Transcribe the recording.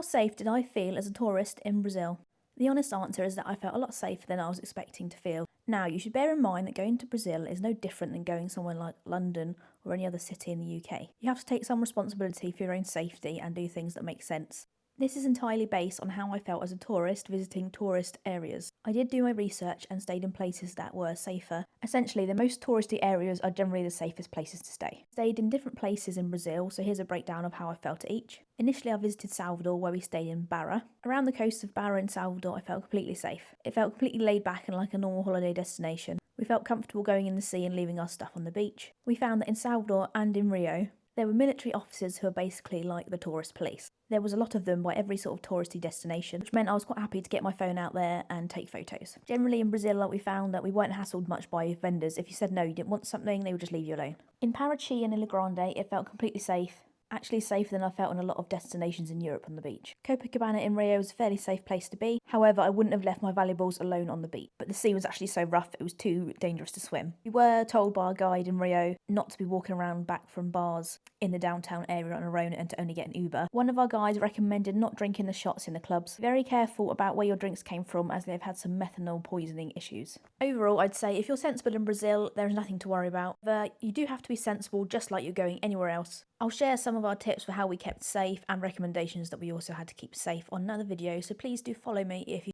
safe did I feel as a tourist in Brazil? The honest answer is that I felt a lot safer than I was expecting to feel. Now, you should bear in mind that going to Brazil is no different than going somewhere like London or any other city in the UK. You have to take some responsibility for your own safety and do things that make sense. This is entirely based on how I felt as a tourist visiting tourist areas. I did do my research and stayed in places that were safer. Essentially, the most touristy areas are generally the safest places to stay. I stayed in different places in Brazil, so here's a breakdown of how I felt at each. Initially, I visited Salvador, where we stayed in Barra. Around the coast of Barra in Salvador, I felt completely safe. It felt completely laid back and like a normal holiday destination. We felt comfortable going in the sea and leaving our stuff on the beach. We found that in Salvador and in Rio, there were military officers who were basically like the tourist police. There was a lot of them by every sort of touristy destination, which meant I was quite happy to get my phone out there and take photos. Generally in Brazil, we found that we weren't hassled much by vendors. If you said no, you didn't want something, they would just leave you alone. In Parachi and Ilha Grande, it felt completely safe. Actually safer than I felt in a lot of destinations in Europe on the beach. Copacabana in Rio was a fairly safe place to be. However, I wouldn't have left my valuables alone on the beach. But the sea was actually so rough it was too dangerous to swim. We were told by our guide in Rio not to be walking around back from bars in the downtown area on our own and to only get an Uber. One of our guides recommended not drinking the shots in the clubs. Be very careful about where your drinks came from, as they've had some methanol poisoning issues. Overall, I'd say if you're sensible in Brazil, there is nothing to worry about. But you do have to be sensible just like you're going anywhere else. I'll share some of our tips for how we kept safe and recommendations that we also had to keep safe on another video, so please do follow me if you